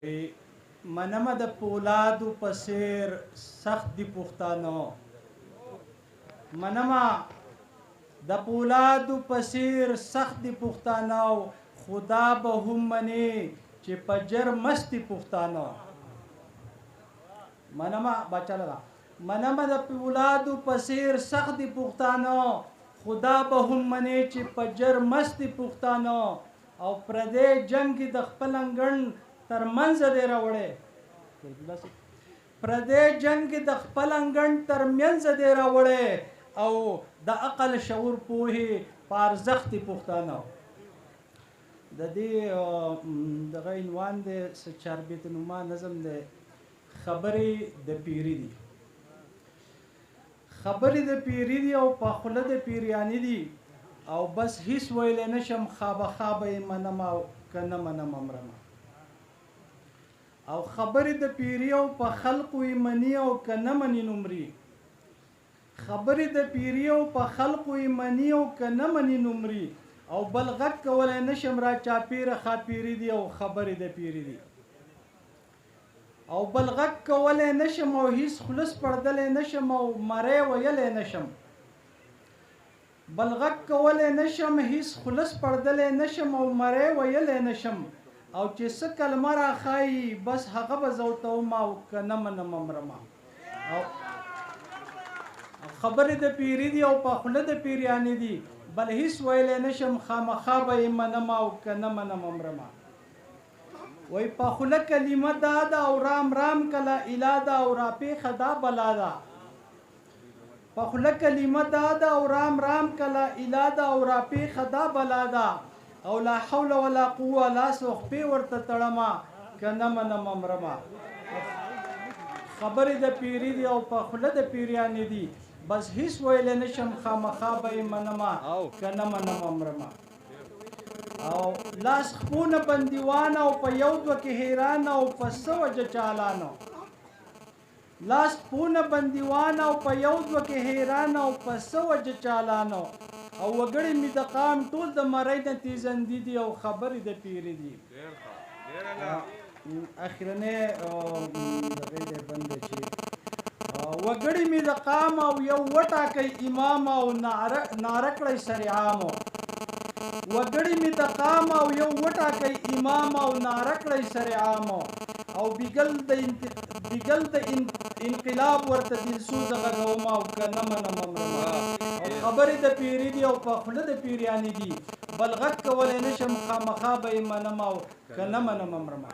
منمه د پولادو په څېر سخت دي پښتانه، منمه د پولادو په څېر سخت دي پښتانه، خدا به هم مني چې په جر مست دي پښتانه. منمه بچاله منمه د پولادو په څېر سخت دي پښتانه، خدا به هم مني چې په جر مست دي پښتانه. او پردی جنگ د خپل انګړ تر منځ دی راوړی، پردی جنگ د خپل انګړ تر منځ دی راوړی، او د عقل شعور پوهې په ارزښت دي پښتانه. د دې دغه عنوان دی څه چاربیت نما نظم دی، خبرې د پیري دي، خبرې د پیري دي او په خوله د پیریانې دي، او بس هیڅ ویلی نشم خوابه خوابه یې منم او که نه منم امرمه. او خبرې د پیري او په خلقو یې مني او که نه مني نمري، خبرې د پیري او په خلقو یې مني او که نه مني نمري، او بل غږ کولی نشم را چاپېره خاپیري دي او خبرې د پیري دي. او بل غږ کولی نشم او هیڅ خلص پړدلی نشم او مری ویلی نشم، بل غږ کولی نشم هیڅ خلص پړدلی نشم او مری ویلی نشم. او چې څه کلمه راښایي بس هغه به زه ورته وم او که نه منم امرمه. او خبرې د پیري دي او په خوله د پیریانې دي، بل هیڅ ویلی نشم خامخا به یې منم او که نه منم امرمه. وی په خوله کلمه دا ده او رام رام کله اله ده او راپېښه دا بلا ده، په خوله کلمه دا ده او رام رام کله اله ده او راپېښه دا بلا ده، او لا حول ولا قوه لاس و خپې ورته تړمه که نه منم امرمه. خبرې د پیري دي او په خوله د پیریانې دي، بس هیڅ ویلی نشم خامخا به یې منمه که نه منم امرمه. او لاس خپونه بندیوان او په یو دوه کې حیران او په څه وجه چالانو، لاس خپونه بندیوان او په یو دوه کې حیران او په څه وجه چالانو، او وګړي مې د قام ټول د مرۍ نه تیزندي دي او خبرې د پیري دي. اخرنی دغې دی بند دی چې وګړي مې د قام او یو وټاکئ امام او ناره کړئ سرعامو، وګړي مې د قام او یو وټاکئ امام او ناره کړئ سرعامو، او بیګل د انقلاب ورته دلسوزه غږوم او که نه منم امرمه. او خبرې د پیري دي او په خوله د پیریانې دي، بل غږ کولی نشم خامخا به یې منم او که نه منم امرمه.